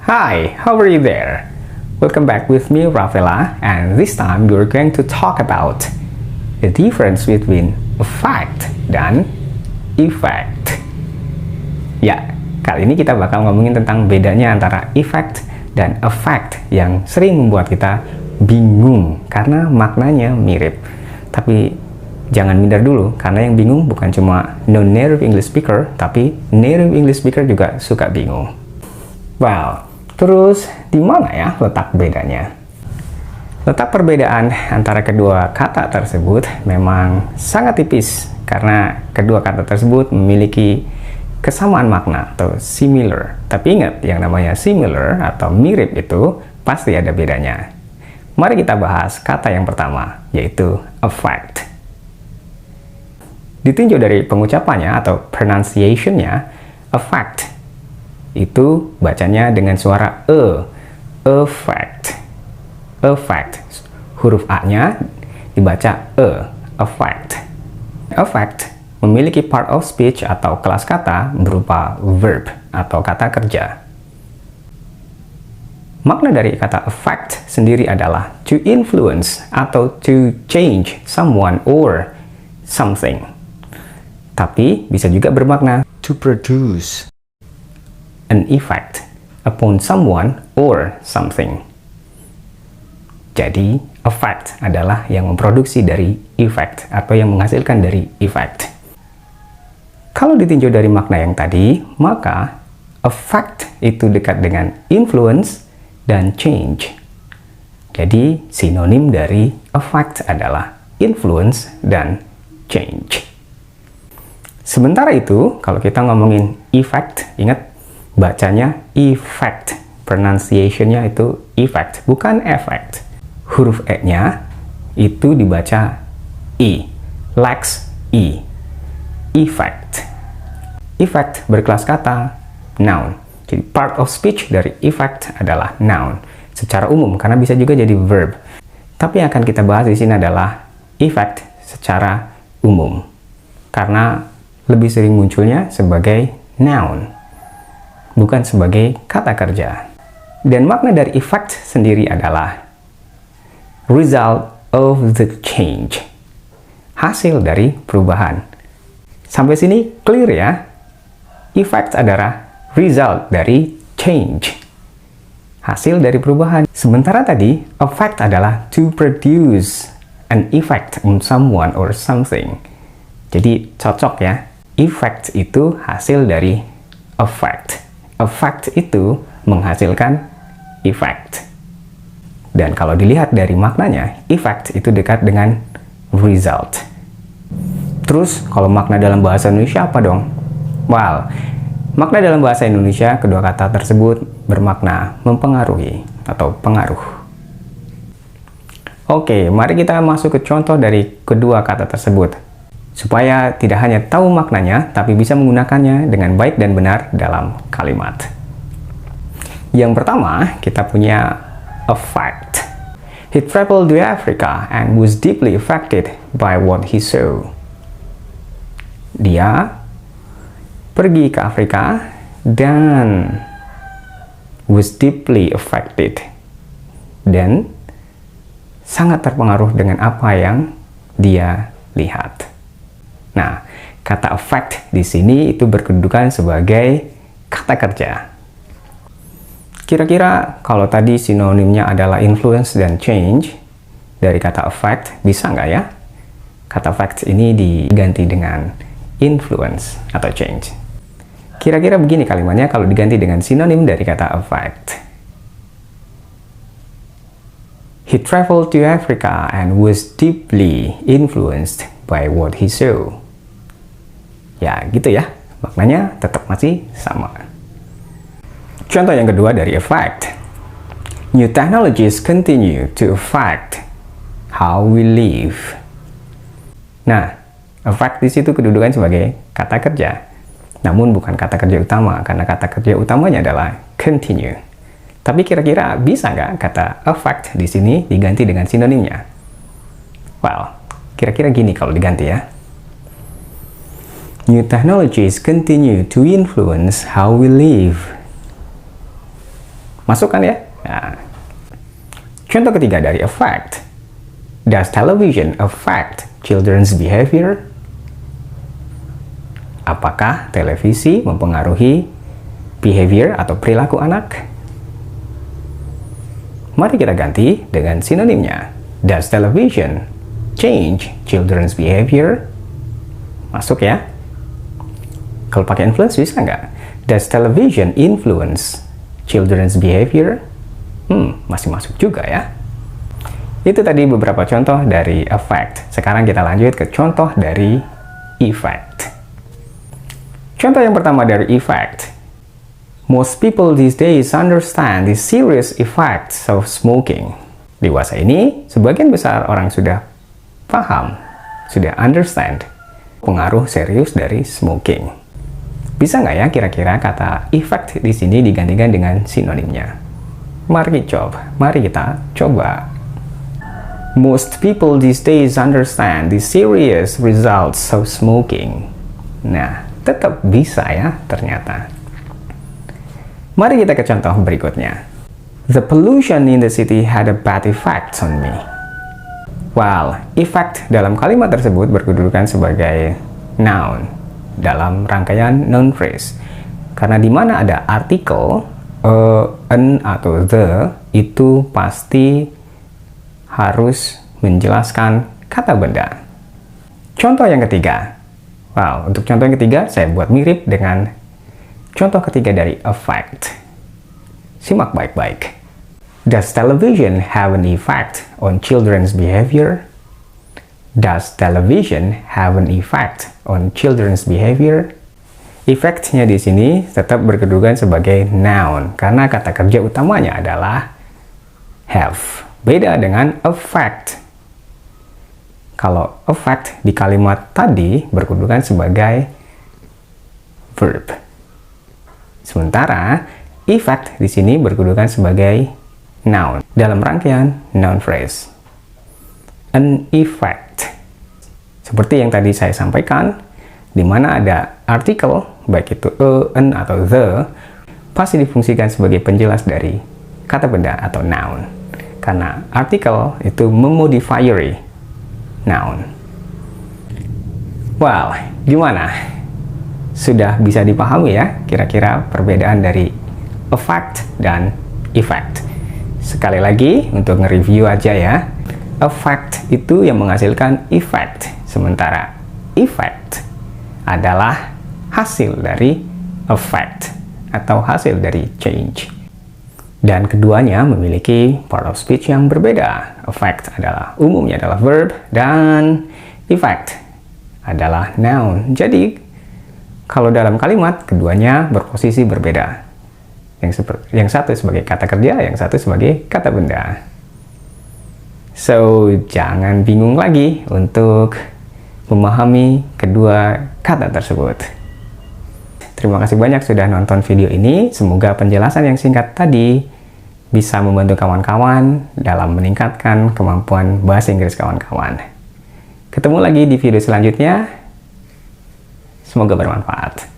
Hi, how are you there? Welcome back with me, Rafaela, and this time we're going to talk about the difference between a fact dan effect. Ya, kali ini kita bakal ngomongin tentang bedanya antara effect dan a fact yang sering membuat kita bingung karena maknanya mirip. Tapi jangan minder dulu, karena yang bingung bukan cuma non-native English speaker, tapi native English speaker juga suka bingung. Well, terus di mana ya letak bedanya? Letak perbedaan antara kedua kata tersebut memang sangat tipis karena kedua kata tersebut memiliki kesamaan makna atau similar. Tapi ingat, yang namanya similar atau mirip itu pasti ada bedanya. Mari kita bahas kata yang pertama, yaitu a fact. Ditinjau dari pengucapannya atau pronunciation-nya, a fact itu bacanya dengan suara a fact. A fact. Huruf A-nya dibaca a fact. A fact memiliki part of speech atau kelas kata berupa verb atau kata kerja. Makna dari kata a fact sendiri adalah to influence atau to change someone or something. Tapi bisa juga bermakna to produce an effect upon someone or something. Jadi, a fact adalah yang memproduksi dari effect atau yang menghasilkan dari effect. Kalau ditinjau dari makna yang tadi, maka a fact itu dekat dengan influence dan change. Jadi, sinonim dari a fact adalah influence dan change. Sementara itu, kalau kita ngomongin effect, ingat bacanya effect, pronunciation-nya itu effect, bukan effect. Huruf E-nya itu dibaca E, lex E, effect. Effect berkelas kata noun. Jadi part of speech dari effect adalah noun secara umum, karena bisa juga jadi verb. Tapi yang akan kita bahas di sini adalah effect secara umum, karena lebih sering munculnya sebagai noun, bukan sebagai kata kerja. Dan makna dari effect sendiri adalah result of the change, hasil dari perubahan. Sampai sini clear ya? Effect adalah result dari change, hasil dari perubahan. Sementara tadi, a fact adalah to produce an effect on someone or something. Jadi cocok ya, effect itu hasil dari a fact. A fact itu menghasilkan effect. Dan kalau dilihat dari maknanya, effect itu dekat dengan result. Terus, kalau makna dalam bahasa Indonesia apa dong? Well, makna dalam bahasa Indonesia kedua kata tersebut bermakna mempengaruhi atau pengaruh. Oke, mari kita masuk ke contoh dari kedua kata tersebut, supaya tidak hanya tahu maknanya, tapi bisa menggunakannya dengan baik dan benar dalam kalimat. Yang pertama, kita punya a fact. He traveled to Africa and was deeply affected by what he saw. Dia pergi ke Afrika dan was deeply affected, dan sangat terpengaruh dengan apa yang dia lihat. Nah, kata affect di sini itu berkedudukan sebagai kata kerja. Kira-kira kalau tadi sinonimnya adalah influence dan change dari kata affect, bisa nggak ya kata affect ini diganti dengan influence atau change? Kira-kira begini kalimatnya kalau diganti dengan sinonim dari kata affect. He traveled to Africa and was deeply influenced by what he saw. Ya, gitu ya. Maknanya tetap masih sama. Contoh yang kedua dari affect. New technologies continue to affect how we live. Nah, affect di situ kedudukan sebagai kata kerja. Namun bukan kata kerja utama, karena kata kerja utamanya adalah continue. Tapi kira-kira bisa nggak kata affect di sini diganti dengan sinonimnya? Well, kira-kira gini kalau diganti ya. New technologies continue to influence how we live. Masuk kan ya? Nah. Contoh ketiga dari affect. Does television affect children's behavior? Apakah televisi mempengaruhi behavior atau perilaku anak? Mari kita ganti dengan sinonimnya. Does television change children's behavior? Masuk ya? Kalau pakai influence bisa nggak? Does television influence children's behavior? Masih masuk juga ya. Itu tadi beberapa contoh dari affect. Sekarang kita lanjut ke contoh dari effect. Contoh yang pertama dari effect. Most people these days understand the serious effects of smoking. Dewasa ini, sebagian besar orang sudah paham, sudah understand pengaruh serius dari smoking. Bisa nggak ya kira-kira kata effect di sini digantikan dengan sinonimnya? Mari kita coba. Most people these days understand the serious results of smoking. Nah, tetap bisa ya ternyata. Mari kita ke contoh berikutnya. The pollution in the city had a bad effect on me. Well, effect dalam kalimat tersebut berkedudukan sebagai noun dalam rangkaian noun phrase. Karena di mana ada artikel, an atau the, itu pasti harus menjelaskan kata benda. Contoh yang ketiga. Wow, untuk contoh yang ketiga saya buat mirip dengan contoh ketiga dari affect. Simak baik-baik. Does television have an effect on children's behavior? Does television have an effect on children's behavior? Effect-nya di sini tetap berkedudukan sebagai noun karena kata kerja utamanya adalah have. Beda dengan affect. Kalau affect di kalimat tadi berkedudukan sebagai verb. Sementara effect di sini berkedudukan sebagai noun dalam rangkaian noun phrase. An effect. Seperti yang tadi saya sampaikan, di mana ada artikel, baik itu an atau the, pasti difungsikan sebagai penjelas dari kata benda atau noun. Karena artikel itu memodifier noun. Well, gimana? Sudah bisa dipahami ya kira-kira perbedaan dari affect dan effect. Sekali lagi untuk nge-review aja ya. Affect itu yang menghasilkan effect, sementara effect adalah hasil dari effect atau hasil dari change. Dan keduanya memiliki part of speech yang berbeda. Affect umumnya adalah verb dan effect adalah noun. Jadi kalau dalam kalimat keduanya berposisi berbeda. Yang satu sebagai kata kerja, yang satu sebagai kata benda. So, jangan bingung lagi untuk memahami kedua kata tersebut. Terima kasih banyak sudah nonton video ini. Semoga penjelasan yang singkat tadi bisa membantu kawan-kawan dalam meningkatkan kemampuan bahasa Inggris kawan-kawan. Ketemu lagi di video selanjutnya. Semoga bermanfaat.